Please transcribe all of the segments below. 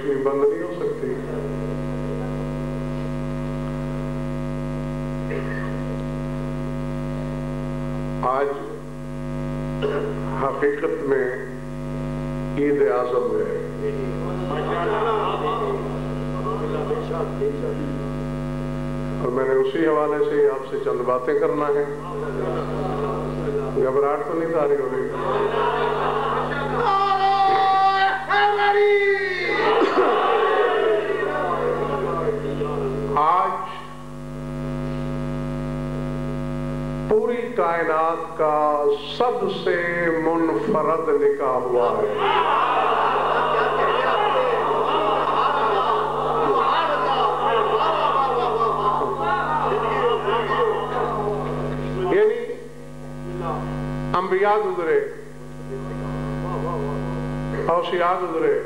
روشنی بند نہیں ہو سکتی. آج حقیقت میں عید اعظم ہے. اور میں نے اسی حوالے سے آپ سے چند باتیں کرنا ہے. گھبراہٹ تو نہیں تاری ہو رہی؟ آج پوری کائنات کا سب سے منفرد نکاح ہوا ہے. یعنی انبیاء گزرے، اوصیاء گزرے،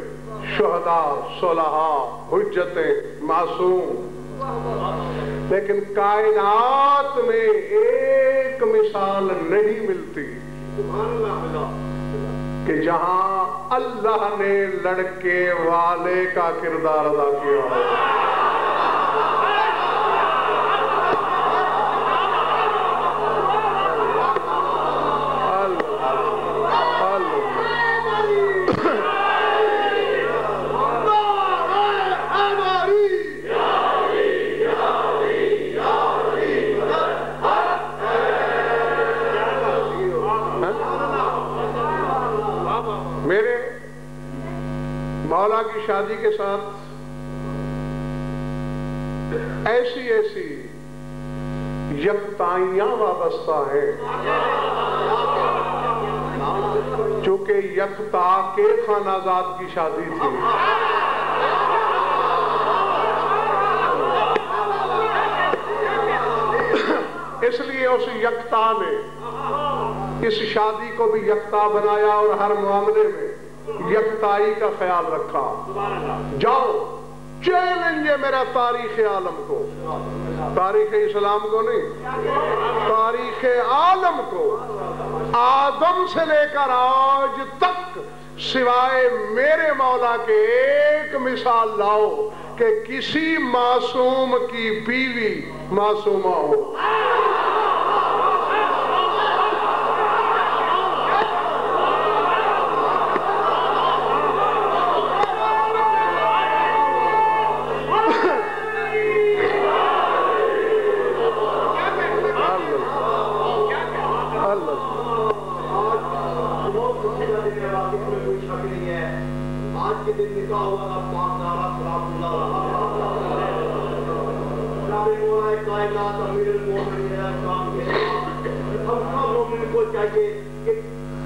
شہداء، صلحاء، حجتیں، معصوم، لیکن کائنات میں ایک مثال نہیں ملتی کہ جہاں اللہ نے لڑکے والے کا کردار ادا کیا ہو. میرے مولا کی شادی کے ساتھ ایسی ایسی یکتائیاں وابستہ ہیں چونکہ یکتا کے خانازاد کی شادی تھی. اس لیے اس یکتا نے اس شادی کو بھی یکتا بنایا اور ہر معاملے میں یکتائی کا خیال رکھا. جاؤ چیلنج ہے میرا تاریخ عالم کو، تاریخ اسلام کو نہیں، تاریخ عالم کو، آدم سے لے کر آج تک سوائے میرے مولا کے ایک مثال لاؤ کہ کسی معصوم کی بیوی معصومہ ہو.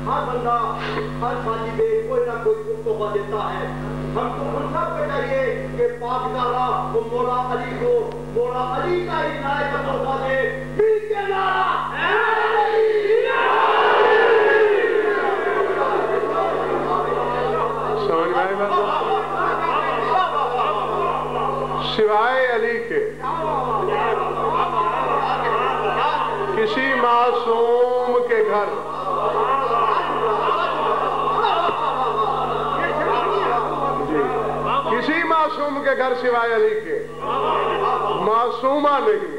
ہر بندہ ہر شادی میں کوئی نہ کوئی تحفہ دیتا ہے. ہم کو ان سب کو چاہیے کہ پاک نارا وہ مولا علی کو مولا علی کا ہی نعرے کا تحفہ دے. مل کے نعرہ سمجھ میں آئی بات؟ سوائے علی کے کسی معصوم کے گھر کسی معصوم کے گھر سوائے علی کے معصومہ نہیں،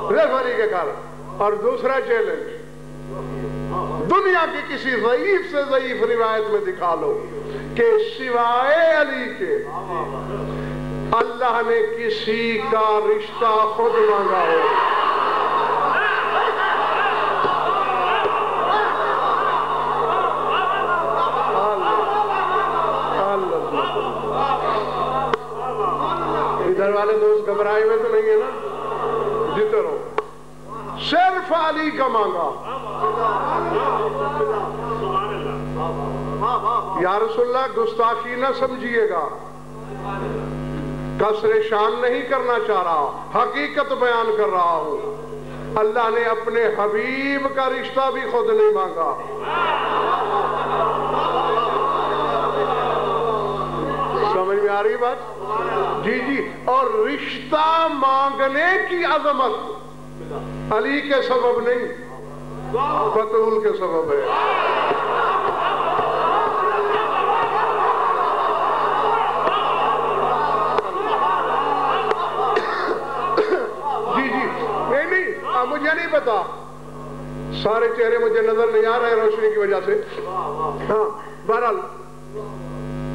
صرف علی کے گھر. اور دوسرا چیلنج دنیا کی کسی ضعیف سے ضعیف روایت میں دکھا لو کہ سوائے علی کے اللہ نے کسی کا رشتہ خود مانگا ہو. ادھر والے دوست گھبرائے ہوئے تو نہیں ہے نا؟ جیتے رہو. صرف علی کا مانگا. یا رسول اللہ گستاخی نہ سمجھیے گا، کسر شان نہیں کرنا چاہ رہا، حقیقت بیان کر رہا ہوں. اللہ نے اپنے حبیب کا رشتہ بھی خود نہیں مانگا. سمجھ میں آ رہی بات؟ جی جی. اور رشتہ مانگنے کی عظمت علی کے سبب نہیں، بطول کے سبب ہے. چہرے مجھے نظر نہیں آ رہے روشنی کی وجہ سے. ہاں بہرحال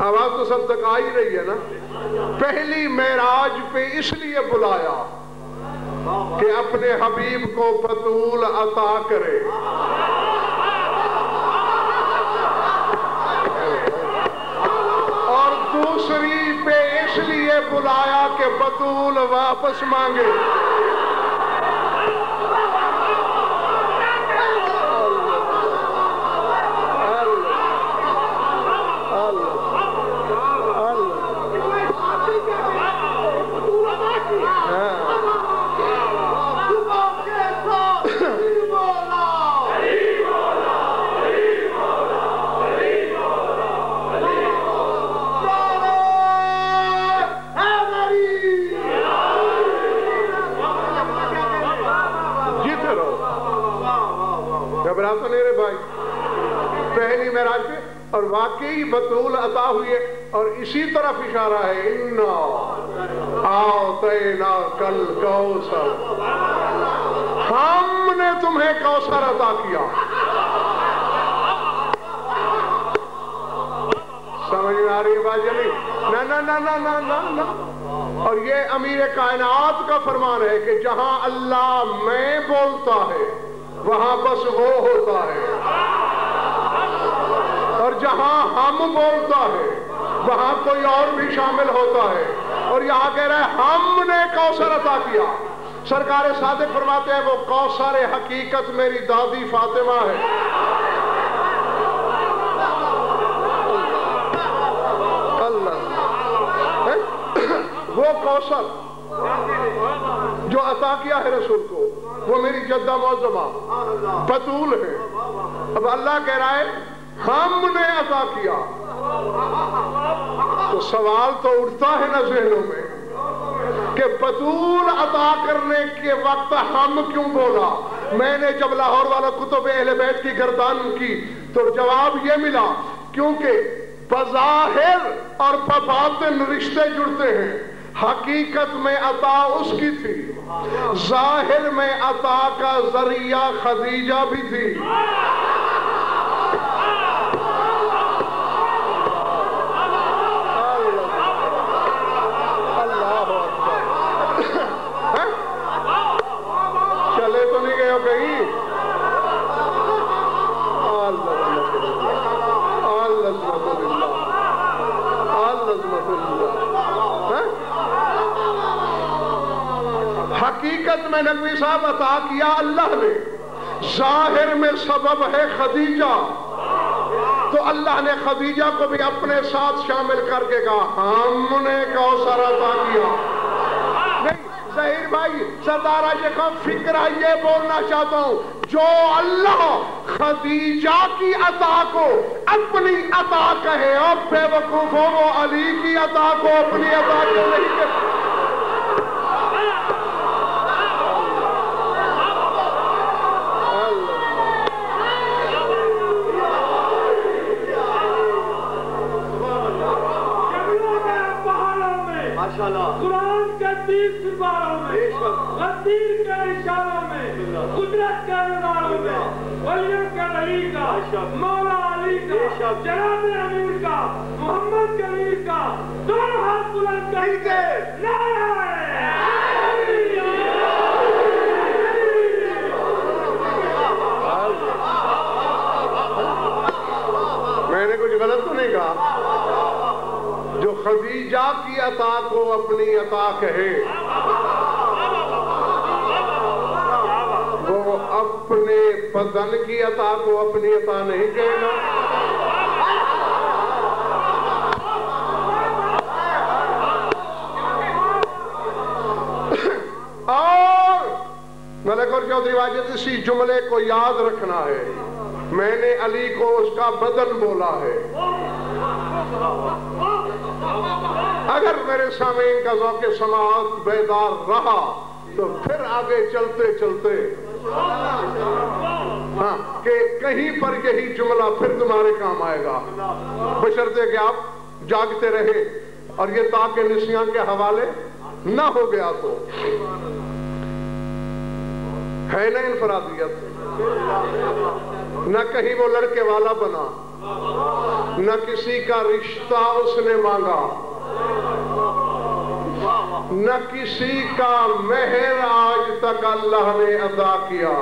آواز تو سب تک آ ہی رہی ہے نا. پہلی معراج پہ اس لیے بلایا کہ اپنے حبیب کو بطول عطا کرے. اور دوسری پہ اس لیے بلایا کہ بطول واپس مانگے. گھبراتا نہیں رہے بھائی. پہلی معراج پہ اور واقعی بطول عطا ہوئی ہے. اور اسی طرف اشارہ ہے اِنَّا أَعْطَيْنَاكَ الْكَوْثَرَ, ہم نے تمہیں کوثر عطا کیا. سمجھ میں آ رہی ہے بات یا نہیں؟ نہ. اور یہ امیر کائنات کا فرمان ہے کہ جہاں اللہ میں بولتا ہے وہاں بس وہ ہوتا ہے, اور جہاں ہم بولتا ہے وہاں کوئی اور بھی شامل ہوتا ہے. اور یہاں کہہ رہا ہے ہم نے کوثر عطا کیا. سرکار صادق فرماتے ہیں وہ کوثر حقیقت میری دادی فاطمہ ہے. اللہ وہ کوثر جو عطا کیا ہے رسول کو وہ میری جدہ معظمہ بطول ہے. اب اللہ کہہ رہا ہے ہم نے عطا کیا, تو سوال تو اٹھتا ہے نا ذہنوں میں کہ بطول عطا کرنے کے وقت ہم کیوں بولا. میں نے جب لاہور والا کتب اہل بیت کی گردان کی تو جواب یہ ملا کیونکہ بظاہر اور بباطن رشتے جڑتے ہیں. حقیقت میں عطا اس کی تھی, ظاہر میں عطا کا ذریعہ خدیجہ بھی تھی. چلے تو نہیں گئے ہو کہیں؟ حقیقت میں نقوی صاحب عطا کیا اللہ نے, ظاہر میں سبب ہے خدیجہ. تو اللہ نے خدیجہ کو بھی اپنے ساتھ شامل کر کے کہا ہم نے کوثر عطا کیا. نہیں ظہیر بھائی, سردار عاشق فکرہ یہ بولنا چاہتا ہوں جو اللہ خدیجہ کی عطا کو اپنی عطا کہے اور بے وقوفوں وہ علی کی عطا کو اپنی عطا کیوں نہیں کہے؟ قرآن کے 30 سپاروں میں, غدیر کے اشاروں میں, قدرت کے نظاروں میں, ولیوں کے علی کا, مولا علی کا, جناب امیر کا, محمد کلیم کا, دونوں ہاتھ بلند کر کے نعرہ میں نے کچھ غلط تو نہیں کہا؟ جو خدیجہ کی عطا کو اپنی عطا کہے وہ اپنے بدن کی عطا کو اپنی عطا نہیں کہے گا. اور ملک اور چودھری واجد اسی جملے کو یاد رکھنا ہے, میں نے علی کو اس کا بدن بولا ہے. اگر میرے سامعین کا ذوق سماعت بیدار رہا تو پھر آگے چلتے چلتے ہاں کہ کہیں پر یہی جملہ پھر تمہارے کام آئے گا, بشرطے کہ آپ جاگتے رہے اور یہ تاکہ نسیاں کے حوالے نہ ہو گیا. تو ہے نا انفرادیت. نہ کہیں وہ لڑکے والا بنا، نہ کسی کا رشتہ اس نے مانگا، نہ کسی کا مہر آج تک اللہ نے ادا کیا۔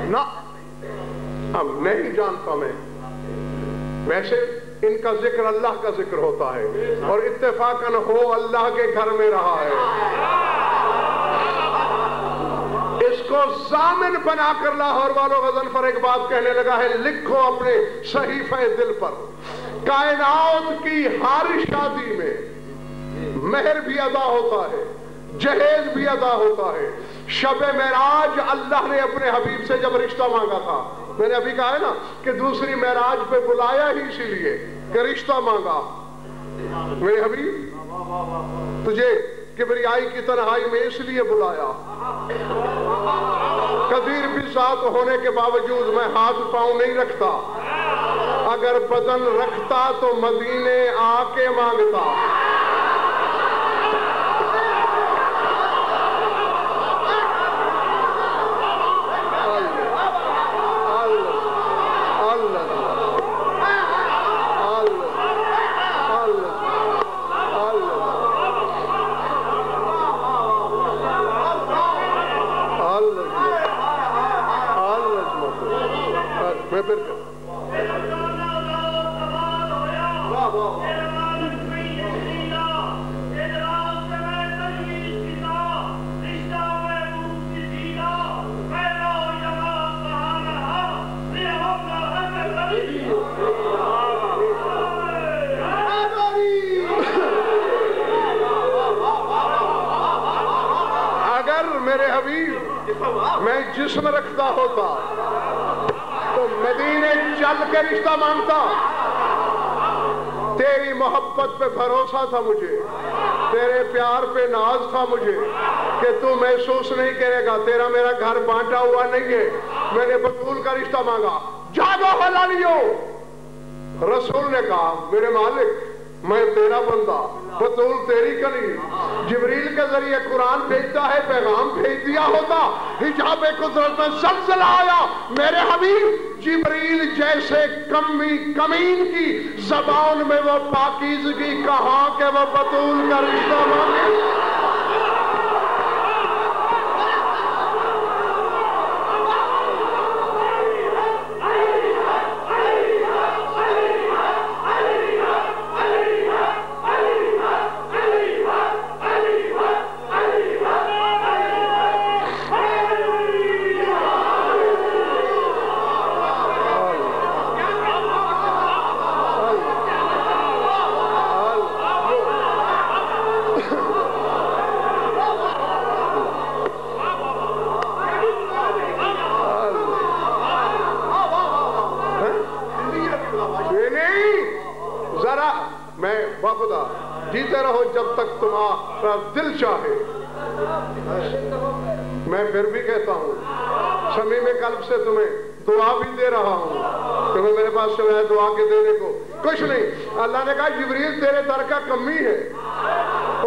نہ اب نہیں جانتا میں، ویسے ان کا ذکر اللہ کا ذکر ہوتا ہے اور اتفاقاً ہو اللہ کے گھر میں رہا ہے۔ اس کو ضامن بنا کر لاہور والوں غضنفر ایک بات کہنے لگا ہے، لکھو اپنے صحیفہ دل پر، کائنات کی ہر شادی میں مہر بھی ادا ہوتا ہے، جہیز بھی ادا ہوتا ہے۔ شب معراج اللہ نے اپنے حبیب سے جب رشتہ مانگا تھا، میں نے ابھی کہا ہے نا کہ دوسری معراج پہ بلایا ہی اسی لیے کہ رشتہ مانگا، میرے حبیب تجھے کبریائی کی تنہائی میں اس لیے بلایا، قدیر بھی ذات ہونے کے باوجود میں ہاتھ پاؤں نہیں رکھتا، اگر بدن رکھتا تو مدینے آ کے مانگتا۔ میرے حبیب میں جسم رکھتا ہوتا تو مدینے چل کے رشتہ مانگتا، تیری محبت پہ بھروسہ تھا مجھے، تیرے پیار پہ ناز تھا مجھے کہ تو محسوس نہیں کرے گا، تیرا میرا گھر بانٹا ہوا نہیں ہے، میں نے بطول کا رشتہ مانگا۔ جاگو حلالیو، رسول نے کہا میرے مالک میں تیرا بندہ، بطول تیری کلی، جبریل کے ذریعے قرآن بھیجتا ہے، پیغام بھیج دیا ہوتا، حجاب قدرت میں زلزلہ آیا، میرے حبیب جبریل جیسے کمین کی زبان میں وہ پاکیزگی کہاں کہ وہ بطول کا رشتہ مانگے۔ خدا جیتے رہو جب تک تمہارا دل چاہے۔ میں پھر بھی کہتا ہوں، صمیم قلب سے تمہیں دعا بھی دے رہا ہوں، کیونکہ میرے پاس سوائے دعا کے دینے کو کچھ نہیں۔ اللہ نے کہا جبریل تیرے در کا کمی ہے،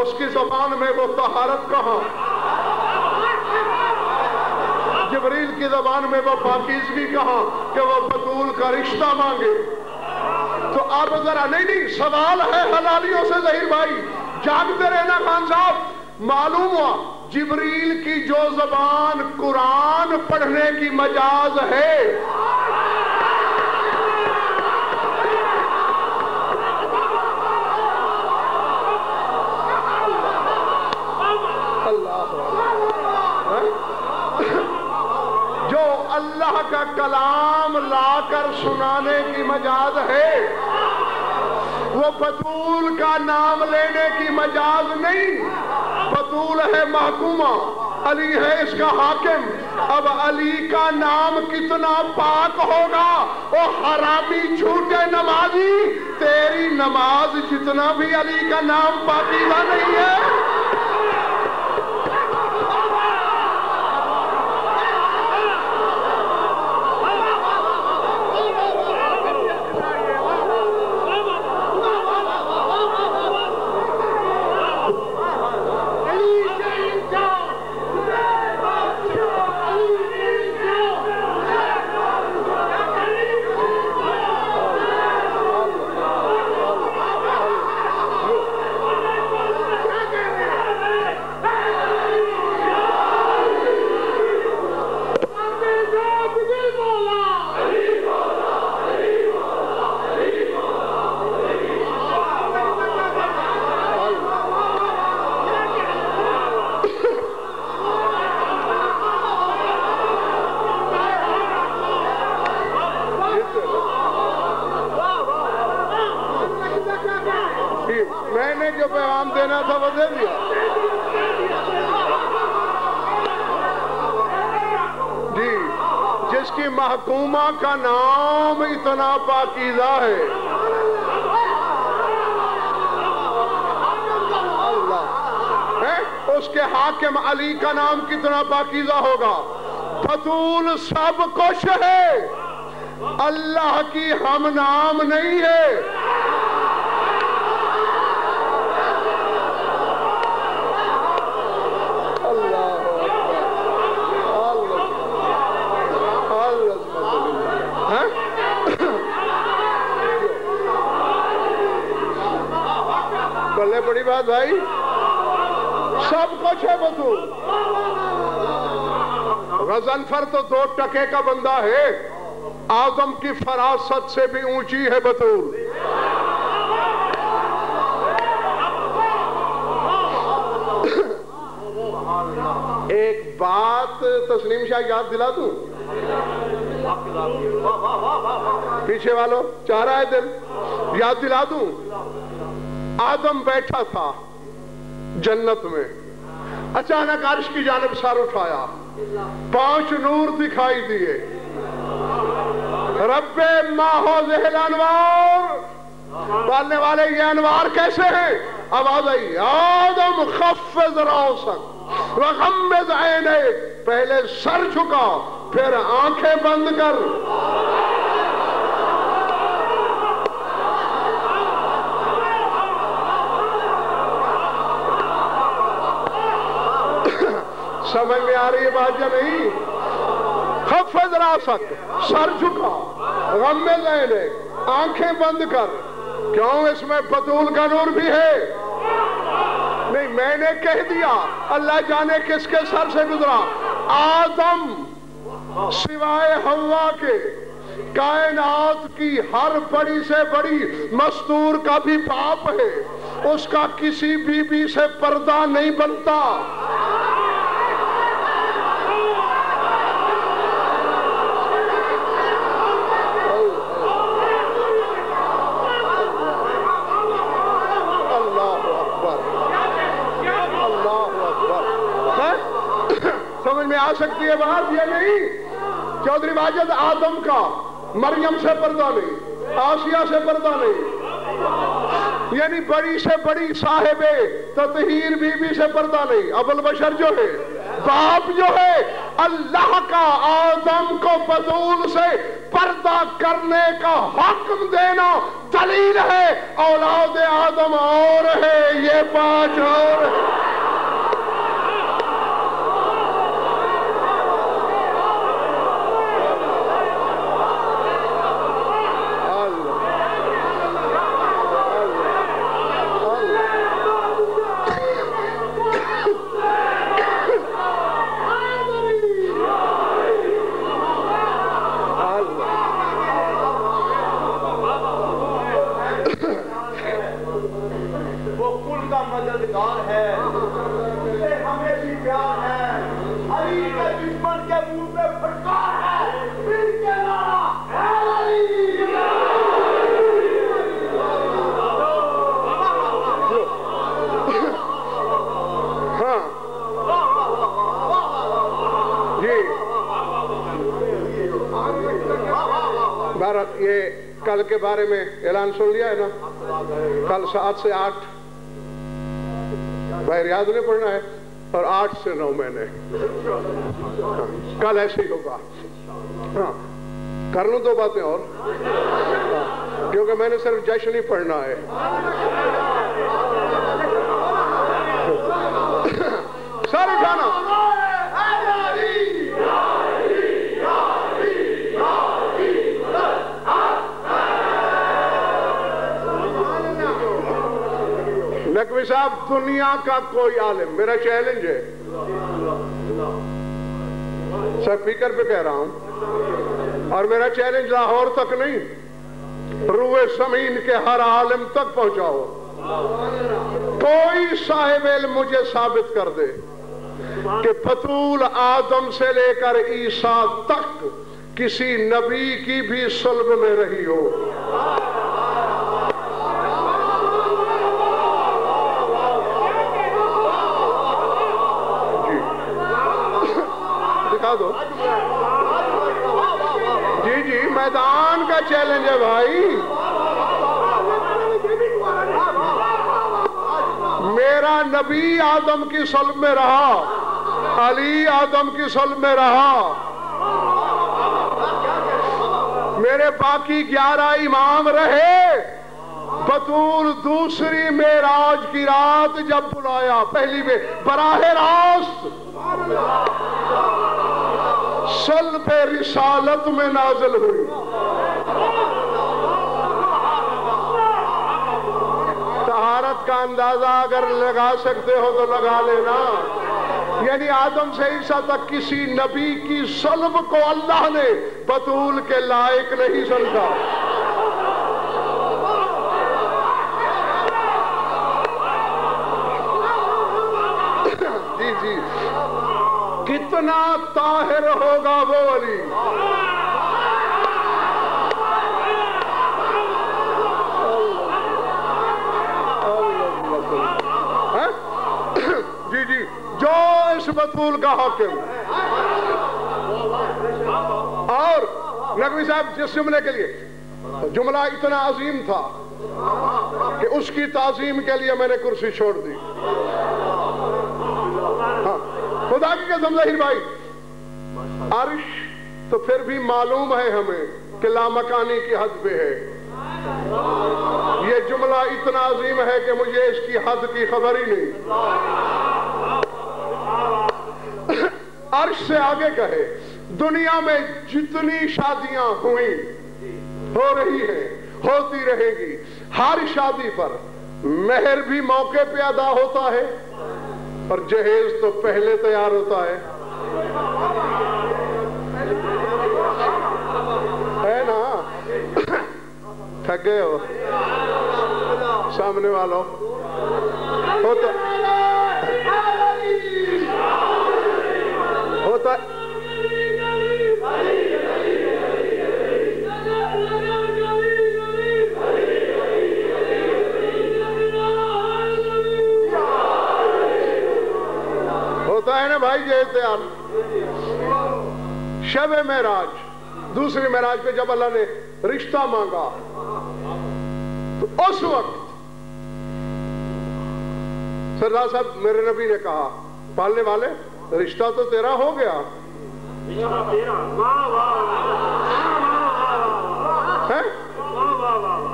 اس کی زبان میں وہ طہارت کہاں، جبریل کی زبان میں وہ پاکیزگی کہاں کہ وہ بطول کا رشتہ مانگے۔ تو آپ ذرا نہیں سوال ہے حلالیوں سے ظہیر بھائی، جاگتے رہنا خان صاحب۔ معلوم ہوا جبریل کی جو زبان قرآن پڑھنے کی مجاز ہے، جو اللہ کا کلام لا کر سنانے کی مجاز ہے، وہ بطول کا نام لینے کی مجاز نہیں۔ بطول ہے محکومہ، علی ہے اس کا حاکم۔ اب علی کا نام کتنا پاک ہوگا، او حرامی جھوٹے نمازی، تیری نماز جتنا بھی علی کا نام پاکیزہ نہیں ہے۔ کی محکومہ کا نام اتنا پاکیزہ ہے. اس کے حاکم علی کا نام کتنا پاکیزہ ہوگا. بطول سب کچھ ہے، اللہ کی ہم نام نہیں ہے. بلے بڑی بات بھائی، سب کچھ ہے بطول. غضنفر تو 2 ٹکے کا بندہ ہے، آدم کی فراست سے بھی اونچی ہے بطول. ایک بات تسلیم شاہ یاد دلا دوں، پیچھے والوں چاہ رہا ہے دل، یاد دلا دوں. آدم بیٹھا تھا جنت میں، اچانک عرش کی جانب سر اٹھایا، 5 نور دکھائی دیے. رب ماہو ذہل انوار، بالنے والے یہ انوار کیسے ہیں؟ آواز آئی، آدم خفض راسک وغمض عینیک. پہلے سر جھکا، پھر آنکھیں بند کر. سمجھ میں آ رہی ہے بات یا نہیں؟ خفض راسک، سر جھکا، غمض عینیک، آنکھیں بند کر. کیوں؟ اس میں بطول کا نور بھی ہے. نہیں میں نے کہہ دیا، اللہ جانے کس کے سر سے گزرا. آدم سوائے حوا کے کائنات کی ہر بڑی سے بڑی مستور کا بھی باپ ہے، اس کا کسی بی بی سے پردہ نہیں بنتا. سمجھ میں آ سکتی ہے بات یہ نہیں؟ چودھری واجد، آدم کا مریم سے پردہ نہیں، آسیہ سے پردہ نہیں، یعنی بڑی سے بڑی صاحب تطہیر بی بی سے پردہ نہیں. ابو البشر جو ہے، باپ جو ہے، اللہ کا آدم کو بطول سے پردہ کرنے کا حکم دینا دلیل ہے. اولاد آدم اور ہے، یہ 5 اور ہے. یہ کل کے بارے میں اعلان سن لیا ہے نا؟ کل 7 سے 8 بھائی ریاض نے پڑھنا ہے، اور 8 سے 9 میں نے. کل ایسے ہی ہوگا. ہاں کر لوں 2 باتیں اور، کیونکہ میں نے صرف جشن ہی پڑھنا ہے. سر اٹھانا. نقوی صاحب، دنیا کا کوئی عالم، میرا چیلنج ہے، سپیکر پہ کہہ رہا ہوں، اور میرا چیلنج لاہور تک نہیں، روئے زمین کے ہر عالم تک پہنچاؤ. کوئی صاحب علم مجھے ثابت کر دے کہ بطول آدم سے لے کر عیسیٰ تک کسی نبی کی بھی صلب میں رہی ہو. دکھا دو. میدان کا چیلنج ہے بھائی. میرا نبی آدم کی صلب میں رہا, علی آدم کی صلب میں رہا, میرے باقی 11 امام رہے. بطول دوسری معراج کی رات جب بلایا, پہلی میں براہ راست صلب رسالت میں نازل ہوئی. طہارت کا اندازہ اگر لگا سکتے ہو تو لگا لینا. یعنی آدم سے عیسیٰ تک کسی نبی کی صلب کو اللہ نے بطول کے لائق نہیں سمجھا. جی جی, کتنا طاہر ہوگا وہ علی. جی جی, جو اس بطول کا حاکم. اور نقوی صاحب جس جملے کے لیے, جملہ اتنا عظیم تھا کہ اس کی تعظیم کے لیے میں نے کرسی چھوڑ دی. ہاں, خدا کی قسم ظہیر بھائی, عرش تو پھر بھی معلوم ہے ہمیں کہ لامکانی کی حد پہ ہے. یہ جملہ اتنا عظیم ہے کہ مجھے اس کی حد کی خبر ہی نہیں. عرش سے آگے کہے, دنیا میں جتنی شادیاں ہوئیں, ہو رہی ہیں, ہوتی رہے گی, ہر شادی پر مہر بھی موقع پہ ادا ہوتا ہے اور جہیز تو پہلے تیار ہوتا ہے. ہے نا؟ تھک گئے ہو سامنے والوں؟ ہوتا ہے نا بھائی. یہ تیار شب معراج, دوسری معراج پہ جب اللہ نے رشتہ مانگا تو اس وقت سردار صاحب میرے نبی نے کہا, پالنے والے رشتہ تو تیرا ہو گیا.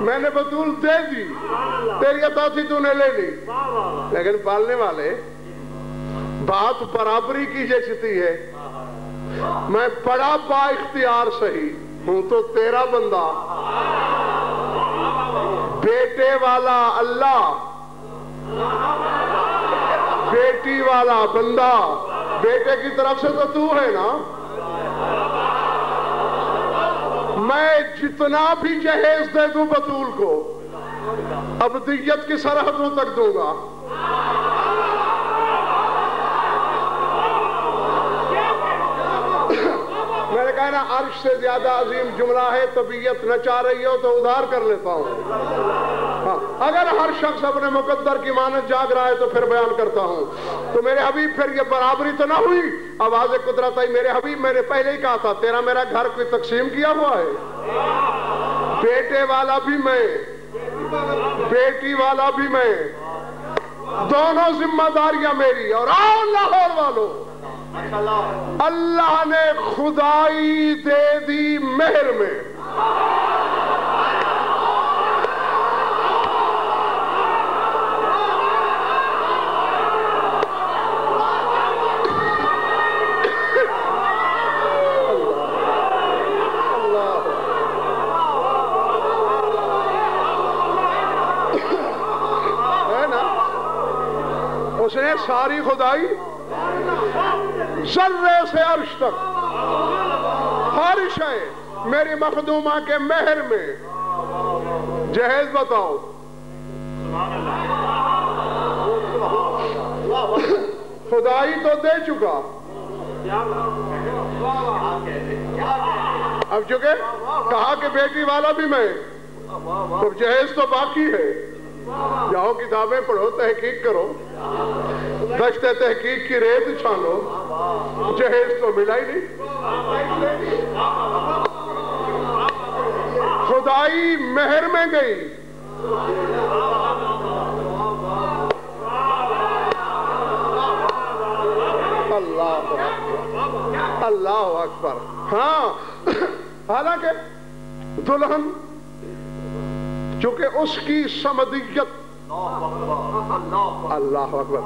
میں نے بطول دے دی, تیری عطا تھی تو نے لے لی, لیکن پالنے والے بات برابری کی جیستی ہے. میں بڑا با اختیار سہی ہوں تو تیرا بندہ, بیٹے والا اللہ, بیٹی والا بندہ. بیٹے کی طرف سے تو ہے نا. میں جتنا بھی جہیز دے دوں بطول کو ابدیت کی سرحدوں تک دوں گا. میں نے کہا نا, عرش سے زیادہ عظیم جملہ ہے. طبیعت نہ چاہ رہی ہو تو ادھار کر لیتا ہوں. ہاں, اگر ہر شخص اپنے مقدر کی مانت جاگ رہا ہے تو پھر بیان کرتا ہوں. تو میرے حبیب, پھر یہ برابری تو نہ ہوئی. آواز قدرت آئی, میرے حبیب میں نے پہلے ہی کہا تھا تیرا میرا گھر کوئی تقسیم کیا ہوا ہے. بیٹے والا بھی میں, بیٹی والا بھی میں, دونوں ذمہ داریاں میری. اور آؤ لاہور والوں, اللہ نے خدائی دے دی مہر میں. ہے نا, اس نے ساری خدائی ذرے سے عرش تک ہر شے میری مخدومہ کے مہر میں. جہیز بتاؤ. خدائی تو دے چکا, اب چکے کہا کہ بیٹی والا بھی میں, تو جہیز تو باقی ہے. جاؤ کتابیں پڑھو, تحقیق کرو, دشت تحقیق کی ریت چھانو, جہیز تو ملا ہی نہیں. خدائی مہر میں گئی. اللہ اکبر، اللہ اکبر. ہاں، حالانکہ دلہن چونکہ اس کی سمدیت، اللہ اکبر.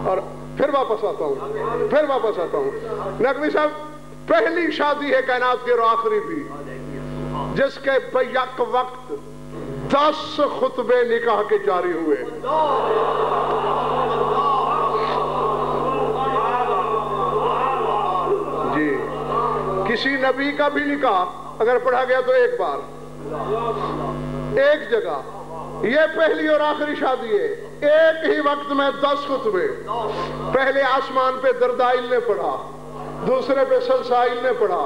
اور پھر واپس آتا ہوں نقوی صاحب، پہلی شادی ہے کائنات کی اور آخری بھی، جس کے بیک وقت 10 خطبے نکاح کے جاری ہوئے. جی، کسی نبی کا بھی نکاح اگر پڑھا گیا تو ایک بار، ایک جگہ. یہ پہلی اور آخری شادی ہے. ایک ہی وقت میں 10 خطبے. پہلے آسمان پہ دردائل نے پڑھا، دوسرے پہ سلسائل نے پڑھا،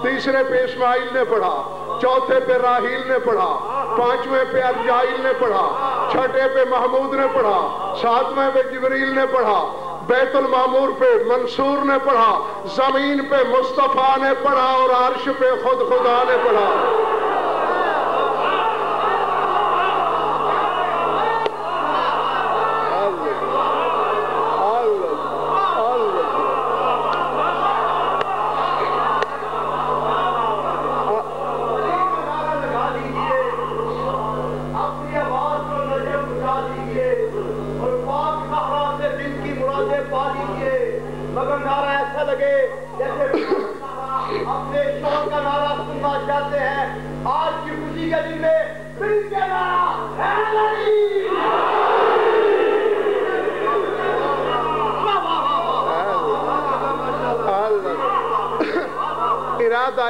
تیسرے پہ اسماعیل نے پڑھا، چوتھے پہ راہیل نے پڑھا، پانچویں پہ ارجائیل نے پڑھا، چھٹے پہ محمود نے پڑھا، ساتویں پہ جبریل نے پڑھا، بیت المعمور پہ منصور نے پڑھا، زمین پہ مصطفیٰ نے پڑھا، اور عرش پہ خود خدا نے پڑھا.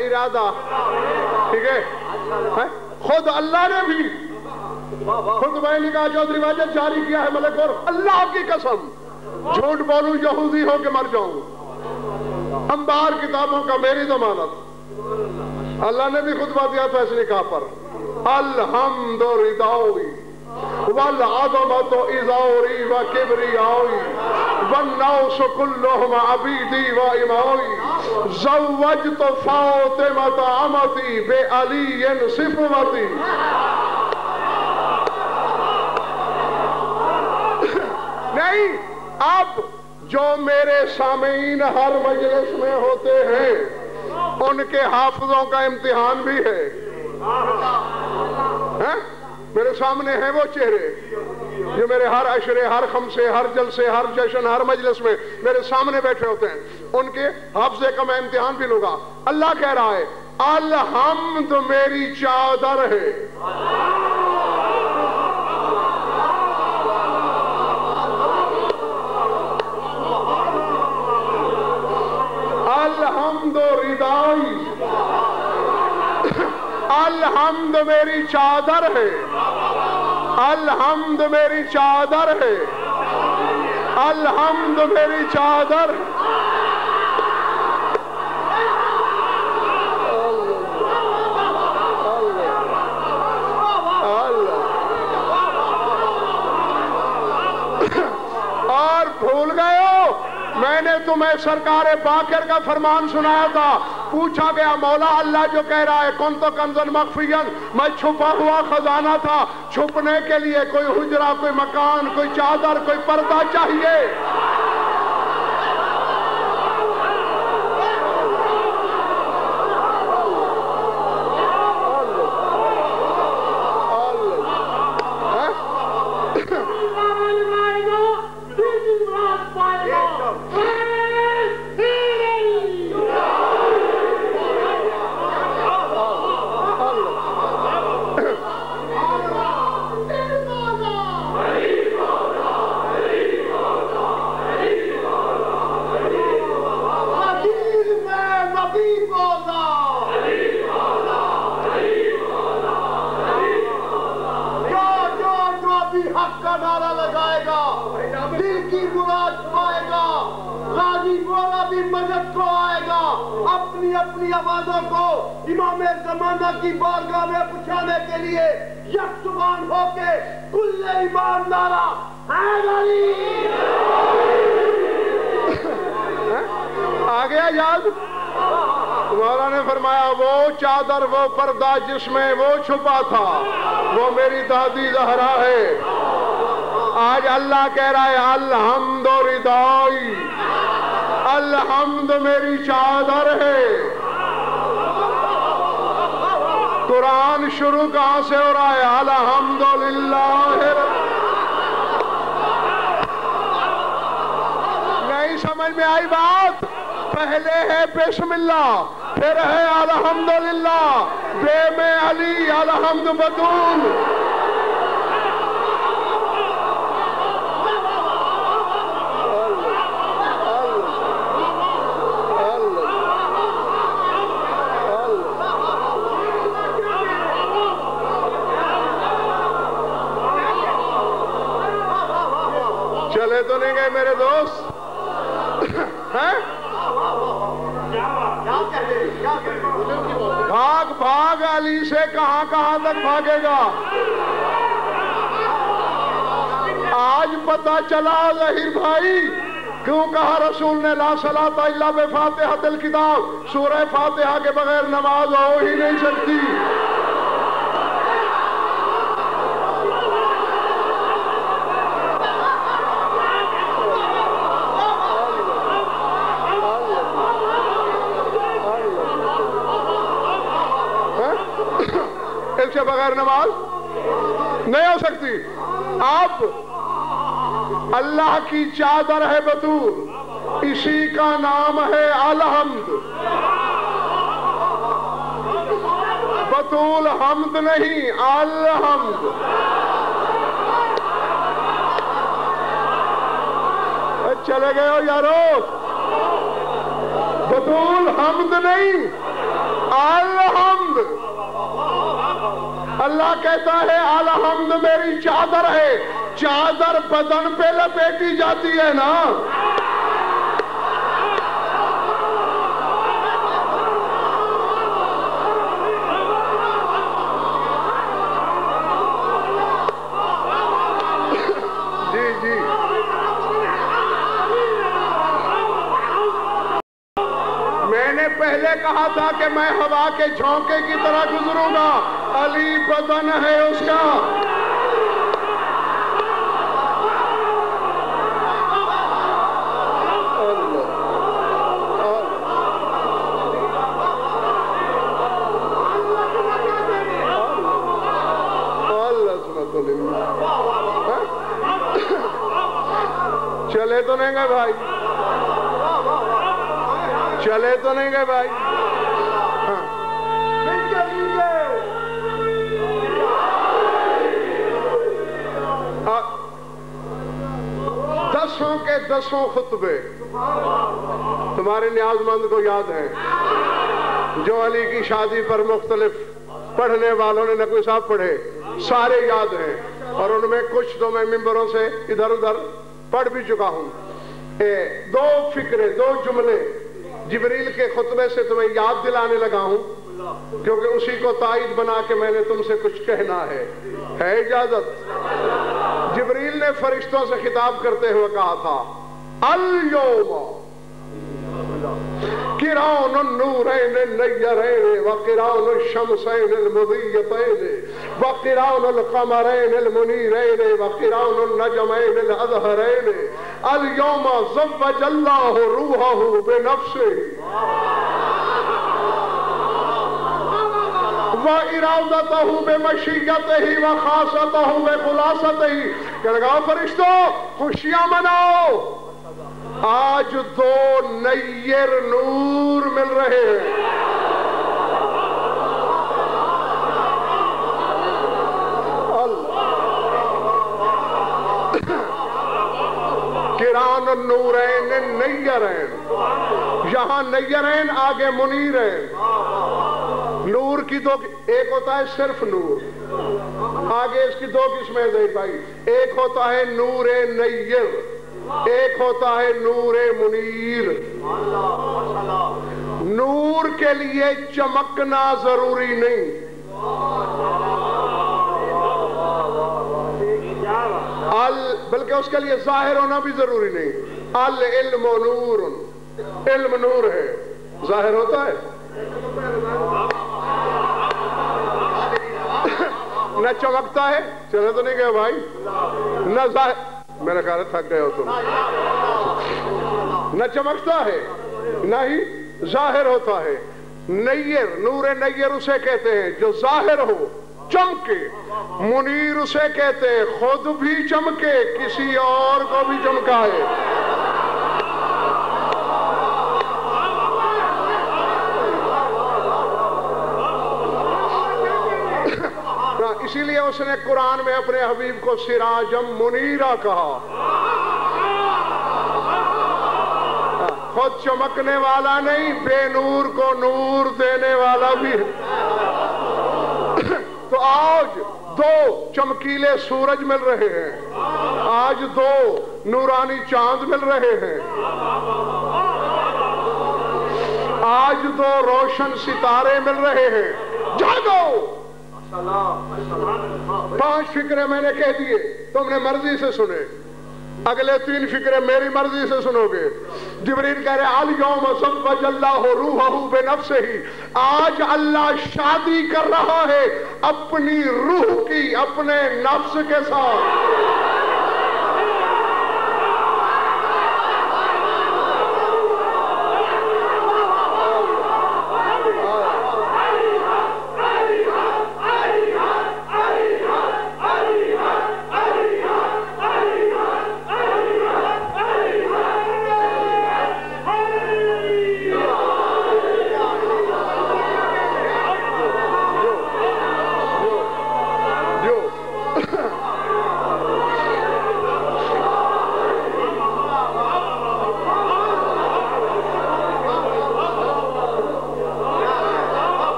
ارادہ ٹھیک ہے. خود اللہ نے بھی خطبہ نکاح چودھری واجد جاری کیا ہے. ملک اور اللہ کی قسم جھوٹ بولوں یہودی ہو کے مر جاؤں، انبار کتابوں کا میری ضمانت. اللہ نے بھی خطبہ دیا تھا اس نکاح پر، الحمد رداوی والعظمت ازوری وکبریائی والناس كلهم عبیدی وامائی زوجت فاطمة عمتی بعلی صفوتی. نہیں، اب جو میرے سامعین ہر مجلس میں ہوتے ہیں ان کے حافظوں کا امتحان بھی ہے. میرے سامنے ہیں وہ چہرے جو میرے ہر عشرے، ہر خمسے، ہر جلسے، ہر جشن، ہر مجلس میں میرے سامنے بیٹھے ہوتے ہیں. ان کے حافظے کا میں امتحان بھی لوں گا. اللہ کہہ رہا ہے الحمد میری چادر ہے. الحمد ردائی، الحمد میری چادر ہے، الحمد میری چادر ہے، الحمد میری چادر. اور بھول گئے ہو میں نے تمہیں سرکار باقر کا فرمان سنایا تھا. پوچھا گیا مولا اللہ جو کہہ رہا ہے کن تو کنزن مخفین، میں چھپا ہوا خزانہ تھا، چھپنے کے لیے کوئی حجرہ، کوئی مکان، کوئی چادر، کوئی پردہ چاہیے. اپنی آوازوں کو امام زمانہ کی بارگاہ میں پہنچانے کے لیے یک زبان ہو کے کل ایمان نعرہ حیدری. آ گیا یاد؟ مولا نے فرمایا وہ چادر وہ پردہ جس میں وہ چھپا تھا وہ میری دادی زہرا ہے. آج اللہ کہہ رہا ہے الحمد ردائی، الحمد میری چادر ہے. قرآن شروع کہاں سے ہو رہا ہے؟ الحمدللہ. نہیں سمجھ میں آئی بات؟ پہلے ہے بسم اللہ، پھر ہے الحمدللہ، بے میں علی، الحمد بدون. چلے تو نہیں گئے میرے دوست؟ بھاگ بھاگ علی سے کہاں کہاں تک بھاگے گا؟ آج پتہ چلا ظہیر بھائی کیوں کہا رسول نے لا صلاۃ الا بفاتحۃ الکتاب، سورہ فاتحہ کے بغیر نماز ہو ہی نہیں سکتی. اس کے بغیر نماز نہیں ہو سکتی. اب اللہ کی چادر ہے بطول، اسی کا نام ہے الحمد. بطول حمد نہیں، الحمد. چلے گئے ہو یارو؟ بطول حمد نہیں، الحمد. اللہ کہتا ہے الحمد میری چادر ہے. چادر بدن پہ لپیٹی جاتی ہے نا. جی جی میں نے پہلے کہا تھا کہ میں ہوا کے جھونکے کی طرح گزروں گا. علی بدن ہے اس کا. چلے تو نہیں گئے بھائی؟ چلے تو نہیں گئے بھائی؟ دسوں کے دسوں خطبے تمہارے نیاز مند کو یاد ہیں جو علی کی شادی پر مختلف پڑھنے والوں نے نقوی صاحب پڑھے، سارے یاد ہیں. اور ان میں کچھ تو میں ممبروں سے ادھر ادھر پڑھ بھی چکا ہوں. دو فکرے، دو جملے جبریل کے خطبے سے تمہیں یاد دلانے لگا ہوں کیونکہ اسی کو تائید بنا کے میں نے تم سے کچھ کہنا ہے اجازت؟ جبریل نے فرشتوں سے خطاب کرتے ہوئے کہا تھا اليوم قران النورین النیرین وقران الشمسین المضیتین وقران القمرین المنیرین وقران النجمین الازہرین اليوم زوج اللہ روحہ بنفسہ وَإِرَادَتَهُ بِمَشِيَّتِهِ وَخَاصَتَهُ بِخُلَاصَتِهِ کہ لگاؤ فرشتوں خوشیاں مناؤ، آج دو نیر نور مل رہے ہیں. قران النورین النیرین، یہاں نیرین آگے منیرین. نور کی دو، ایک ہوتا ہے صرف نور، آگے اس کی دو قسمیں زید بھائی. ایک ہوتا ہے نور نیر، ایک ہوتا ہے نور منیر. نور کے لیے چمکنا ضروری نہیں، بلکہ اس کے لیے ظاہر ہونا بھی ضروری نہیں. العلم نور، علم نور ہے، ظاہر ہوتا ہے نہ چمکتا ہے، چلے تو نہیں گئے بھائی، نہ ظاہر، میرے خیال تھک گئے ہو تم، نہ چمکتا ہے نہ ہی ظاہر ہوتا ہے۔ نیر، نور نیر اسے کہتے ہیں جو ظاہر ہو، چمکے۔ منیر اسے کہتے ہیں خود بھی چمکے، کسی اور کو بھی چمکائے۔ اسی لیے اس نے قرآن میں اپنے حبیب کو سراجم منیرہ کہا، خود چمکنے والا نہیں، بے نور کو نور دینے والا بھی ہے۔ تو آج دو چمکیلے سورج مل رہے ہیں، آج دو نورانی چاند مل رہے ہیں، آج دو روشن ستارے مل رہے ہیں۔ جاگو! 5 فکرے میں نے کہہ دیے، تم نے مرضی سے سنے، اگلے 3 فکرے میری مرضی سے سنو گے۔ جبریل کہہ رہے الیوم زوج اللہ روحہ بنفسہ، آج اللہ شادی کر رہا ہے اپنی روح کی اپنے نفس کے ساتھ۔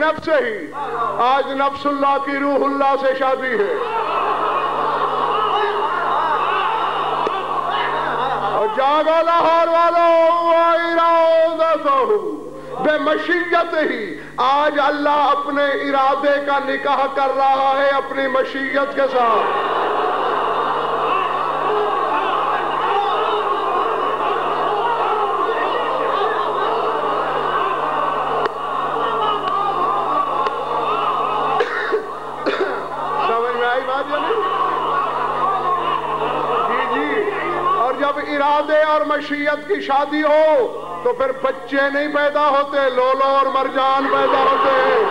نفس ہی، آج نفس اللہ کی روح اللہ سے شادی ہے، اور جاگو لاہور والوں بے مشیت ہی، آج اللہ اپنے ارادے کا نکاح کر رہا ہے اپنی مشیت کے ساتھ۔ ارادے اور مشیت کی شادی ہو تو پھر بچے نہیں پیدا ہوتے، لولو اور مرجان پیدا ہوتے ہیں۔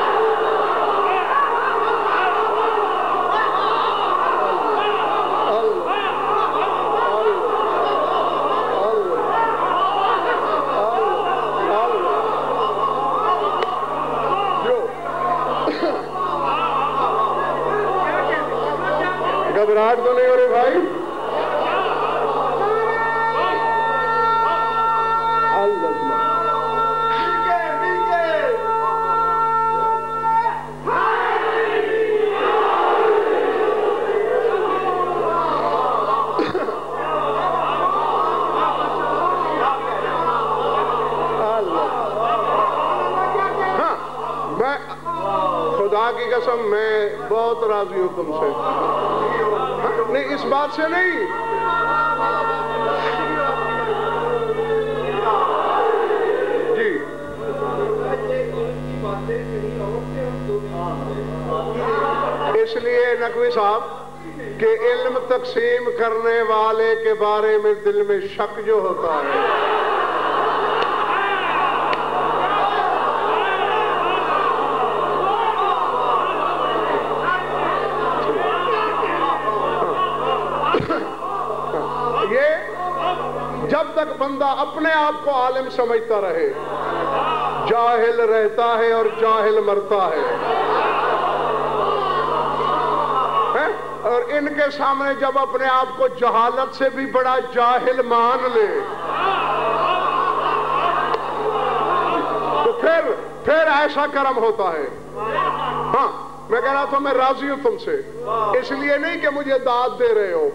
گھبراہٹ تو نہیں ہو رہی بھائی؟ کی قسم میں بہت راضی ہوں تم سے، نہیں اس بات سے نہیں، جی اس لیے نقوی صاحب کہ علم تقسیم کرنے والے کے بارے میں دل میں شک جو ہوتا ہے، جب تک بندہ اپنے آپ کو عالم سمجھتا رہے، جاہل رہتا ہے اور جاہل مرتا ہے، اور ان کے سامنے جب اپنے آپ کو جہالت سے بھی بڑا جاہل مان لے تو پھر ایسا کرم ہوتا ہے۔ ہاں میں کہہ رہا تھا میں راضی ہوں تم سے، اس لیے نہیں کہ مجھے داد دے رہے ہو،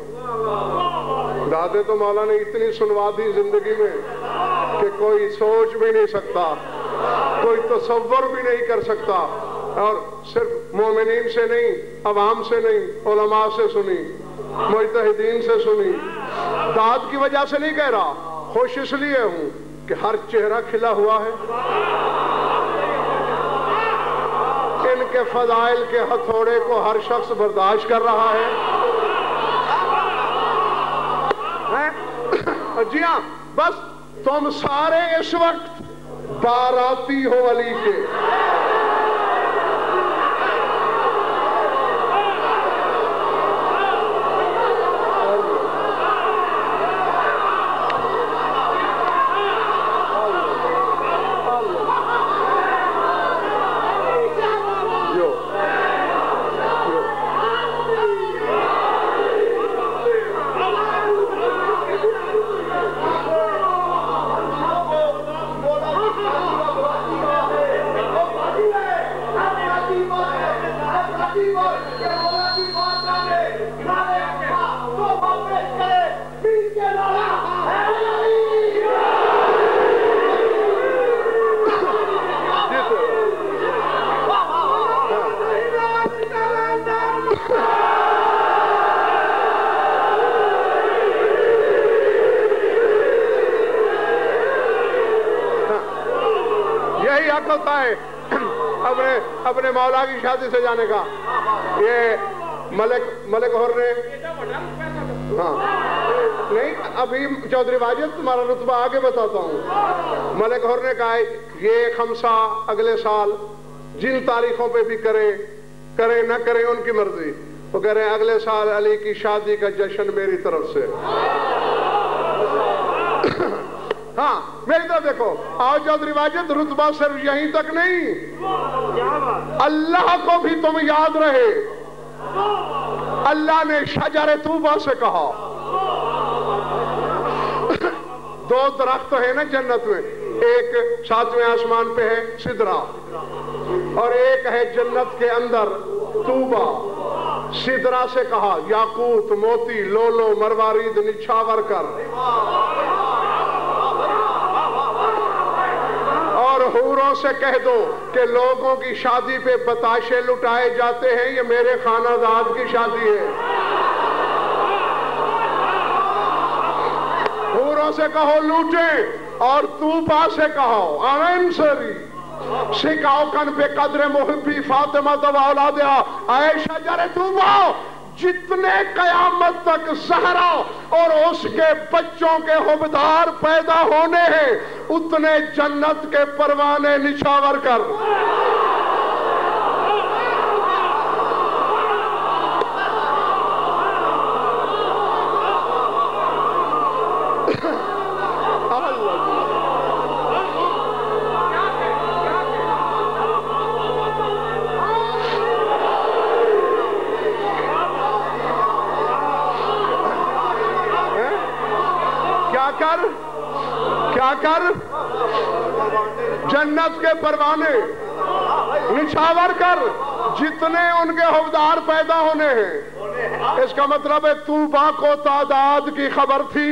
دادے تو مولا نے اتنی سنوا دی زندگی میں کہ کوئی سوچ بھی نہیں سکتا، کوئی تصور بھی نہیں کر سکتا، اور صرف مومنین سے نہیں، عوام سے نہیں، علماء سے سنی، مجتہدین سے سنی، داد کی وجہ سے نہیں کہہ رہا، خوش اس لیے ہوں کہ ہر چہرہ کھلا ہوا ہے، ان کے فضائل کے ہتھوڑے کو ہر شخص برداشت کر رہا ہے۔ جی ہاں، بس تم سارے اس وقت باراتی ہو علی کے۔ یہی حق ہوتا ہے اپنے مولا کی شادی سے جانے کا۔ یہ ملک حر نے، ہاں نہیں، ابھی چودھری واجد تمہارا رتبہ آگے بتاتا ہوں۔ ملک حر نے کہا یہ خمسہ اگلے سال جن تاریخوں پہ بھی کریں نہ کریں ان کی مرضی، وہ کہہ رہے ہیں اگلے سال علی کی شادی کا جشن میری طرف سے۔ ہاں میری طرف دیکھو، آؤ چودھری واجد، رتبہ صرف یہیں تک نہیں، اللہ کو بھی تم یاد رہے۔ اللہ نے شجر طوبہ سے کہا، دو درخت ہے نا جنت میں، ایک 7ویں آسمان پہ ہے سدرہ، اور ایک ہے جنت کے اندر طوبہ۔ سدرہ سے کہا یاقوت، موتی، لولو، مروارید نچھاور کر، اور حوروں سے کہہ دو کہ لوگوں کی شادی پہ بتاشے لٹائے جاتے ہیں، یہ میرے خانہ داد کی شادی ہے۔ حوروں سے کہو لوٹیں، اور طوبہ سے کہو آمین سری سکاؤ کن پہ قدر محبی فاطمہ و اولادہا، اے شجر طوبہ، جتنے قیامت تک زہرا اور اس کے بچوں کے حبدار پیدا ہونے ہیں، اتنے جنت کے پروانے نچھاور کر۔ کیا کر جنت کے پروانے نچھاور کر، جتنے ان کے حوادار پیدا ہونے ہیں۔ اس کا مطلب ہے طوبہ کو تعداد کی خبر تھی۔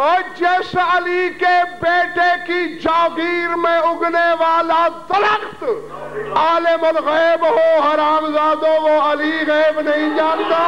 اور جس علی کے بیٹے کی جاگیر میں اگنے والا درخت عالم الغیب ہو حرامزادو، وہ علی غیب نہیں جانتا۔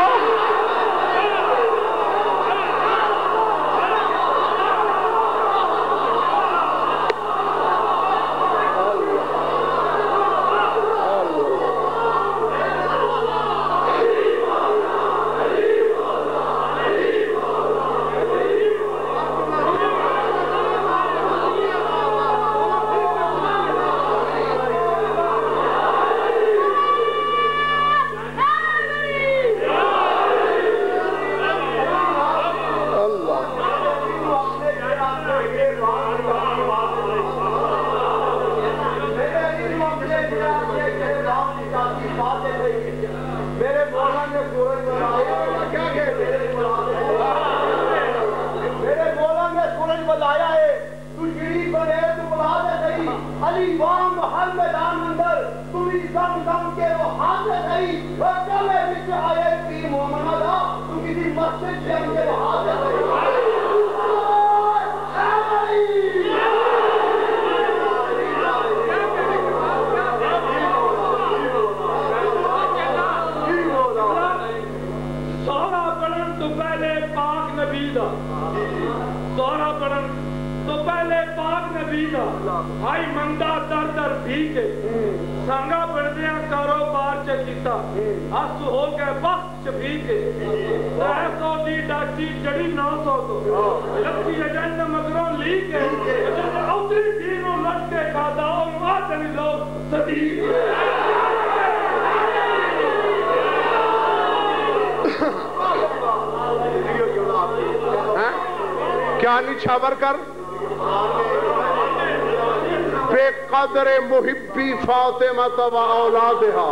آئی مندہ در در بھی کے سنگا بڑھدیاں کاروبار چکیتا اس ہو کے وقت چبھی کے 300 دی ڈاچی جڑی 900 تو لکھی ایجنڈ مگروں لی کے اوتری دینوں لٹ کے کھادا اور ماتنی لوگ صدیق کیا نچھاور کر بے قدر محبی فاطمہ و اولادہا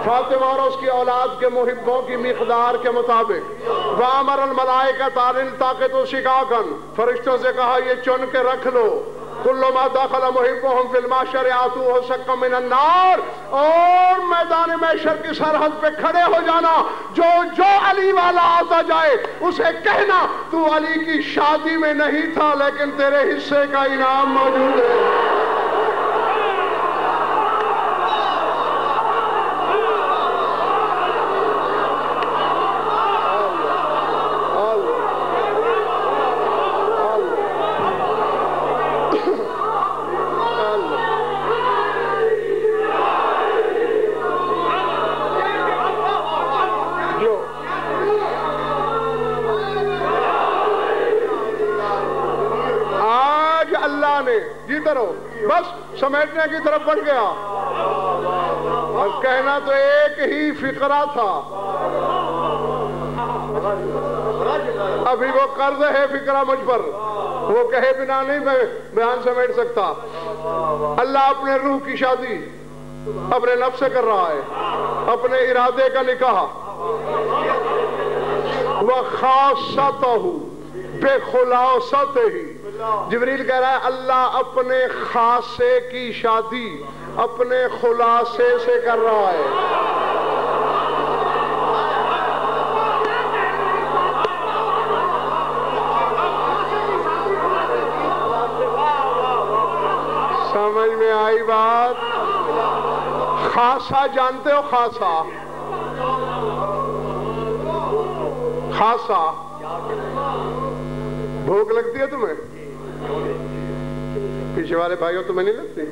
فاطمہ اور اس کی اولاد کے محبوں کی مقدار کے مطابق وَامَرَ الْمَلَائِكَةَ أَنِ الْتَقِطُوا شِقَاقًا فرشتوں سے کہا یہ چن کے رکھ لو کُلُّ مَا دَخَلَ مُحِبُّهُمْ فِي الْمَحْشَرِ آتُوهُ شَقًّا مِنَ النَّارِ اور میدان محشر کی سرحد پہ کھڑے ہو جانا جو علی والا آتا جائے اسے کہنا تو علی کی شادی میں نہیں تھا لیکن تیرے حصے کا انعام موجود ہے بس سمیٹنے کی طرف بڑھ گیا اور کہنا تو ایک ہی فقرہ تھا ابھی وہ قرض ہے فقرہ مجھ پر وہ کہے بنا نہیں میں بیان سمیٹ سکتا اللہ اپنے روح کی شادی اپنے نفس سے کر رہا ہے اپنے ارادے کا نکاح وَخَاصَتَهُ بِخُلَاصَتِهِ جبریل کہہ رہا ہے اللہ اپنے خاصے کی شادی اپنے خلاصے سے کر رہا ہے سمجھ میں آئی بات خاصہ جانتے ہو خاصہ خاصہ بھوک لگتی ہے تمہیں پیچھے والے بھائیوں تمہیں نہیں لگتی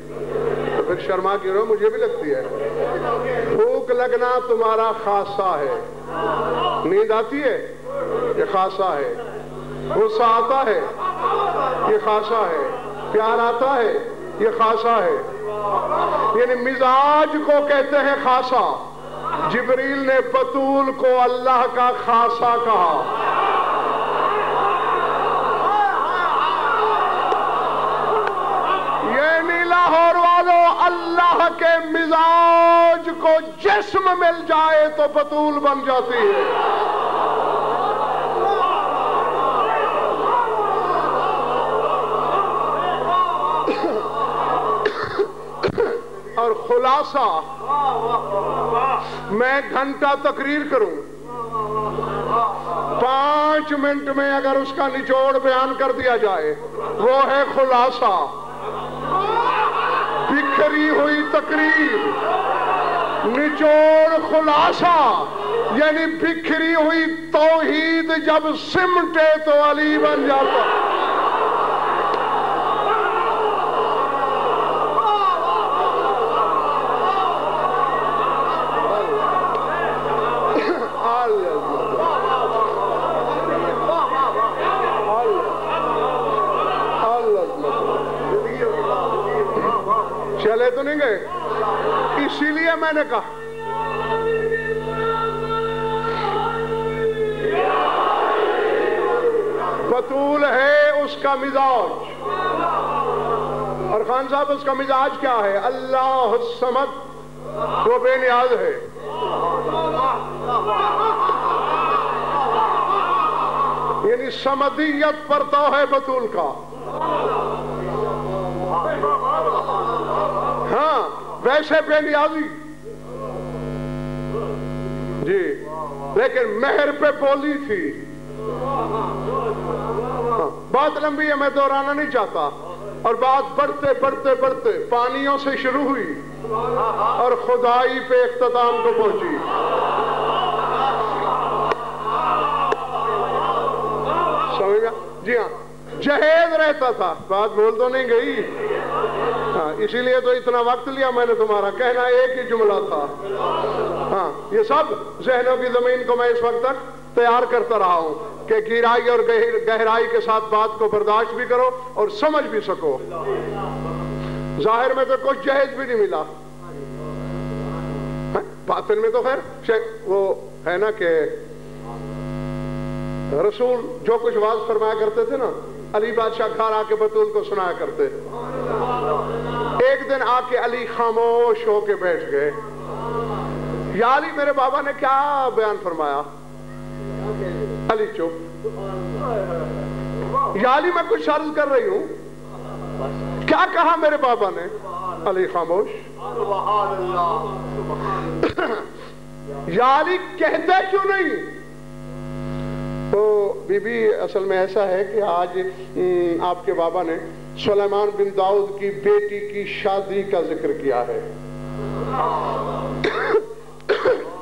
تو پھر شرما کیوں رہو مجھے بھی لگتی ہے بھوک لگنا تمہارا خاصہ ہے نیند آتی ہے یہ خاصہ ہے غصہ آتا ہے یہ خاصہ ہے پیار آتا ہے یہ خاصہ ہے یعنی مزاج کو کہتے ہیں خاصہ جبریل نے بطول کو اللہ کا خاصہ کہا لاہور والوں اللہ کے مزاج کو جسم مل جائے تو بطول بن جاتی ہے اور خلاصہ میں گھنٹہ تقریر کروں 5 منٹ میں اگر اس کا نچوڑ بیان کر دیا جائے وہ ہے خلاصہ بکھری ہوئی تقریر نچوڑ خلاصہ یعنی بکھری ہوئی توحید جب سمٹے تو علی بن جاتا چلے تو نہیں گئے اسی لیے میں نے کہا بطول ہے اس کا مزاج اور خان صاحب اس کا مزاج کیا ہے اللہ الصمد وہ بے نیاز ہے یعنی صمدیت پرتا ہے بطول کا ہاں ویسے بے نیازی جی لیکن مہر پہ بولی تھی بات لمبی ہے میں دہرانا نہیں چاہتا اور بات بڑھتے بڑھتے بڑھتے پانیوں سے شروع ہوئی اور خدائی پہ اختتام کو پہنچی سمجھ گیا جی ہاں جہیز رہتا تھا بات بول تو نہیں گئی اسی لیے تو اتنا وقت لیا میں نے تمہارا، کہنا ایک ہی جملہ تھا۔ ہاں یہ سب ذہنوں کی زمین کو میں اس وقت تک تیار کرتا رہا ہوں کہ گہرائی اور گہرائی کے ساتھ بات کو برداشت بھی کرو اور سمجھ بھی سکو۔ ظاہر میں تو کچھ جہیز بھی نہیں ملا، باطن میں تو خیر وہ ہے نا کہ رسول جو کچھ واضح فرمایا کرتے تھے نا، علی بادشاہ گھر آ کے بطول کو سنایا کرتے۔ ایک دن آ کے علی خاموش ہو کے بیٹھ گئے، یا علی میرے بابا نے کیا بیان فرمایا؟ علی چپ۔ یا علی میں کچھ عرض کر رہی ہوں، کیا کہا میرے بابا نے؟ علی خاموش۔ یا علی کہتے کیوں نہیں؟ تو بی بی اصل میں ایسا ہے کہ آج آپ کے بابا نے سلیمان بن داؤد کی بیٹی کی شادی کا ذکر کیا ہے۔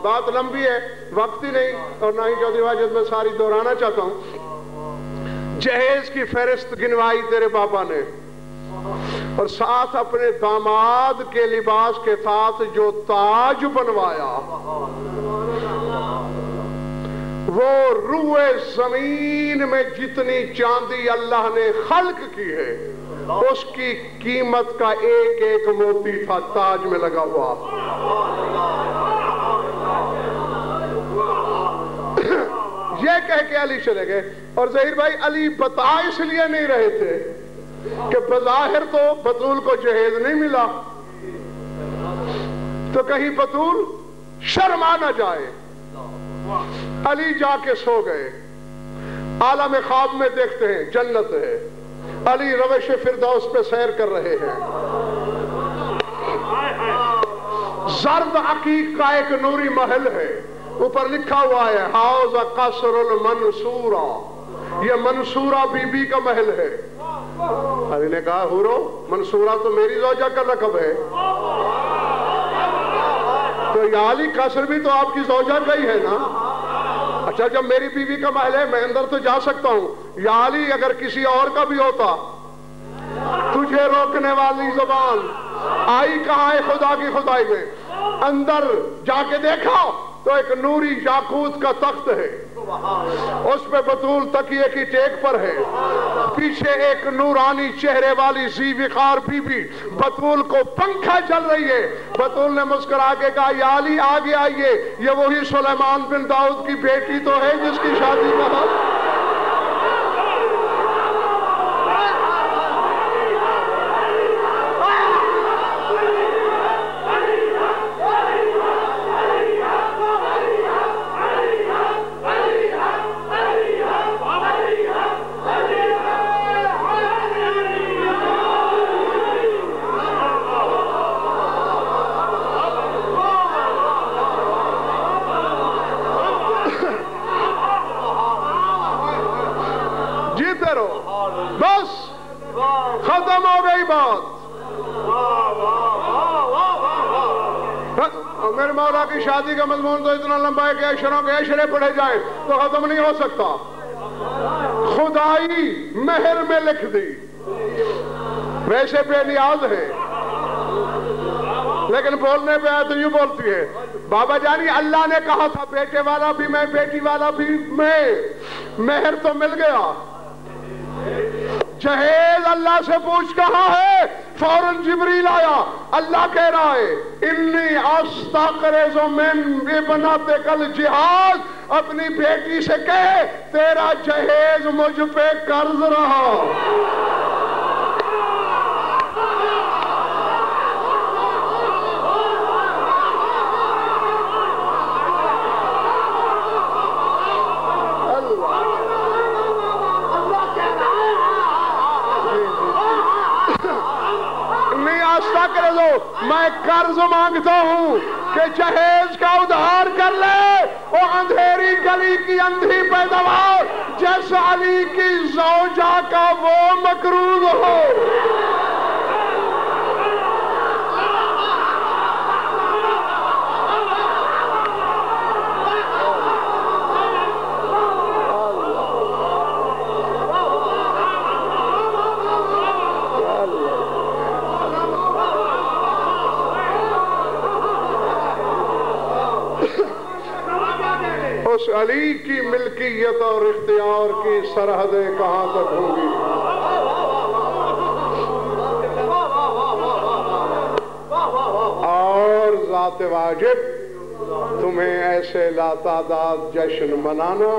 بات لمبی ہے، وقت ہی نہیں اور نہ ہی چوتھی واجد میں ساری دہرانا چاہتا ہوں۔ جہیز کی فہرست گنوائی تیرے بابا نے، اور ساتھ اپنے داماد کے لباس کے ساتھ جو تاج بنوایا، وہ روئے زمین میں جتنی چاندی اللہ نے خلق کی ہے اس کی قیمت کا ایک ایک موتی تھا تاج میں لگا ہوا۔ یہ کہہ کے علی چلے گئے، اور ظہیر بھائی علی بتا اس لیے نہیں رہے تھے کہ بظاہر تو بطول کو جہیز نہیں ملا، تو کہیں بطول شرما نہ جائے۔ علی جا کے سو گئے، عالم خواب میں دیکھتے ہیں جنت ہے، علی روش فردوس پہ سیر کر رہے ہیں، زرد عقیق کا ایک نوری محل ہے، اوپر لکھا ہوا ہے حوض قصر المنصورہ، یہ منصورہ بی بی کا محل ہے۔ علی نے کہا حورو منصورہ تو میری زوجہ کا لقب ہے، تو یا علی قصر بھی تو آپ کی زوجہ کا ہی ہے نا؟ اچھا جب میری بیوی کا محل ہے میں اندر تو جا سکتا ہوں، یا علی اگر کسی اور کا بھی ہوتا، تجھے روکنے والی زبان آئی کہاں ہے خدا کی خدائی میں؟ اندر جا کے دیکھا تو ایک نوری یاقوت کا تخت ہے، اس پہ بطول تکیے کی ٹیک پر ہے، پیچھے ایک نورانی چہرے والی ذی وقار بی بی بطول کو پنکھا چل رہی ہے۔ بطول نے مسکرا کے کہا یا علی آگے آئیے، یہ وہی سلیمان بن داؤد کی بیٹی تو ہے جس کی شادی کا بس ختم ہو گئی بات۔ میرے مولا کی شادی کا مضمون تو اتنا لمبا ہے کہ اشروں کے اشرے پڑھے جائیں تو ختم نہیں ہو سکتا۔ خدائی مہر میں لکھ دی، ویسے بے نیاز ہے لیکن بولنے پہ آئے تو یوں بولتی ہے بابا جانی اللہ نے کہا تھا بیٹے والا بھی میں بیٹی والا بھی میں، مہر تو مل گیا، جہیز اللہ سے پوچھ کہاں ہے؟ فوراً جبریل آیا، اللہ کہہ رہا ہے انی استقرض من ابنتک الجہاز، اپنی بیٹی سے کہے تیرا جہیز مجھ پہ قرض رہا۔ میں قرض مانگتا ہوں کہ جہیز کا ادھار کر لے، وہ اندھیری گلی کی اندھی پیداوار جیسے علی کی زوجہ کا وہ مقروض ہو۔ اس علی کی ملکیت اور اختیار کی سرحدیں کہاں تک ہوں گی؟ اور ذات واجب تمہیں ایسے لاتعداد جشن منانا،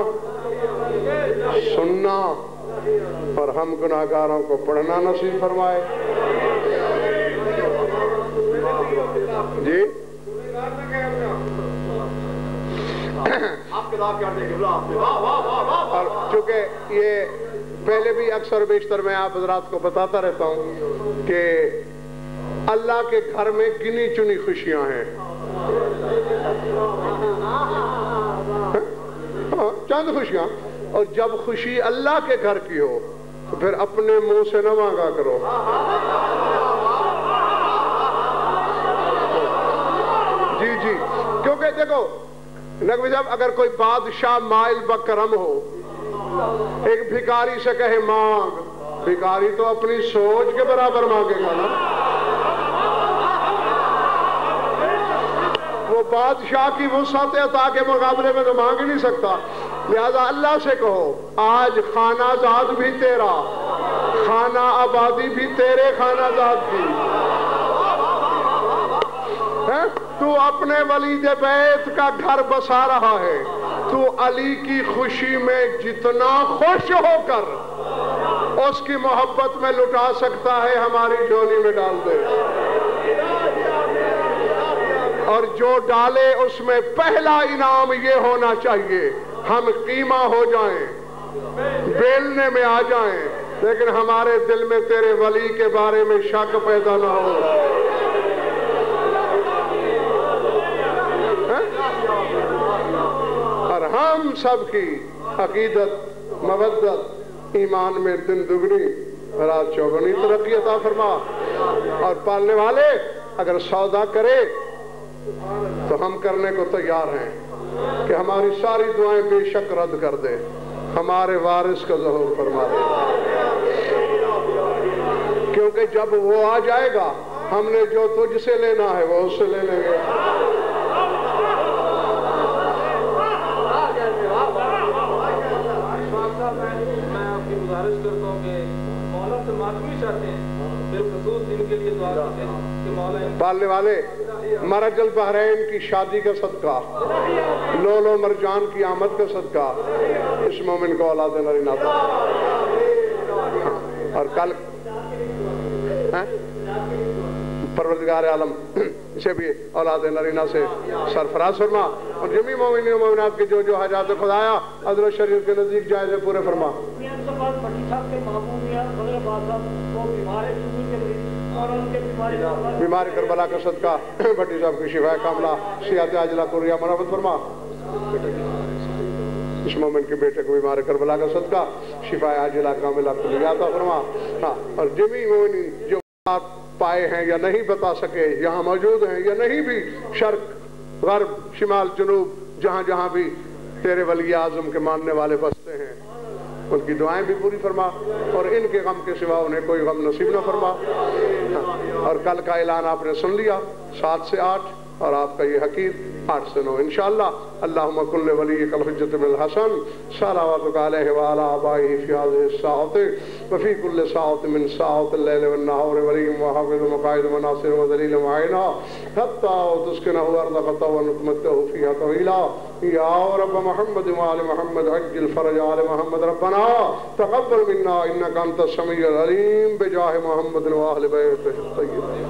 سننا اور ہم گناہگاروں کو پڑھنا نصیب فرمائے۔ جی اور چونکہ یہ پہلے بھی اکثر بیشتر میں آپ حضرات کو بتاتا رہتا ہوں کہ اللہ کے گھر میں گنی چنی خوشیاں ہیں، چند خوشیاں، اور جب خوشی اللہ کے گھر کی ہو تو پھر اپنے منہ سے نہ مانگا کرو۔ جی جی، کیونکہ دیکھو نقوی صاحب، اگر کوئی بادشاہ مائل بکرم ہو، ایک بھکاری سے کہے مانگ، بھکاری تو اپنی سوچ کے برابر مانگے گا نا، وہ بادشاہ کی وسعت عطا کے مقابلے میں تو مانگ ہی نہیں سکتا۔ لہذا اللہ سے کہو آج خانہ زاد بھی تیرا، خانہ آبادی بھی تیرے خانہ زاد کی، تو اپنے ولید بیت کا گھر بسا رہا ہے، تو علی کی خوشی میں جتنا خوش ہو کر اس کی محبت میں لٹا سکتا ہے ہماری جھولی میں ڈال دے، اور جو ڈالے اس میں پہلا انعام یہ ہونا چاہیے ہم قیمہ ہو جائیں، بیلنے میں آ جائیں، لیکن ہمارے دل میں تیرے ولی کے بارے میں شک پیدا نہ ہو۔ اور ہم سب کی عقیدت، مودت، ایمان میں دن دگنی رات چوگنی ترقی عطا فرما، اور پالنے والے اگر سودا کرے تو ہم کرنے کو تیار ہیں کہ ہماری ساری دعائیں بے شک رد کر دے، ہمارے وارث کا ظہور فرما دے، کیونکہ جب وہ آ جائے گا ہم نے جو تجھ سے لینا ہے وہ اس سے لے لیں گے۔ میں آپ کی گزارش کرتا ہوں کہ مولا سے معافی چاہتے ہیں، بالخصوص ان کے لیے دعا کرتے ہیں کہ مولا پالنے والے مرج البحرین کی شادی کا صدقہ، لولو مرجان کی آمد کا صدقہ اس مومن کو اولاد نرینہ تھا، اور کل پروردگار عالم اسے بھی اولاد نرینہ سے سرفراز فرما، اور جمی مومنین و مومنات کے جو جو حاجات خدایا عدل و شریعت کے نزدیک جائزے پورے فرما۔ بیماری کربلا کا صدقہ بھٹی صاحب کی شفا کاملہ سیاحت عاجلہ قریہ منافت فرما، اس مومن کے بیٹے کو بیمار کربلا کا صدقہ شفا عاجلہ کاملہ قریہ عطا فرما، اور جمی مومنین جو بات پائے ہیں یا نہیں بتا سکے، یہاں موجود ہیں یا نہیں بھی، شرق غرب شمال جنوب جہاں جہاں بھی تیرے ولی اعظم کے ماننے والے بستے ہیں، ان کی دعائیں بھی پوری فرما، اور ان کے غم کے سوا انہیں کوئی غم نصیب نہ فرما۔ اور کل کا اعلان آپ نے سن لیا 7 سے 8، اور آپ کا یہ حقیق 8 سے 9 انشاءاللہ۔ اللہم کل ولیک الحجت بن الحسن صلواتک علیہ وعلی آبائہ فی هذه الساعة وفی کل ساعة من ساعات اللیل والنہار ولیم وحافظ مقائد مناصر ودلیل معینہ حتی تسکنہ ارضک طوعا نتمتع فیہا طویلا یا رب محمد وآل محمد عجل فرج آل محمد ربنا تقبل منا انک انت السمیع العلیم بجاہ محمد وآل بیتہ الطیبین۔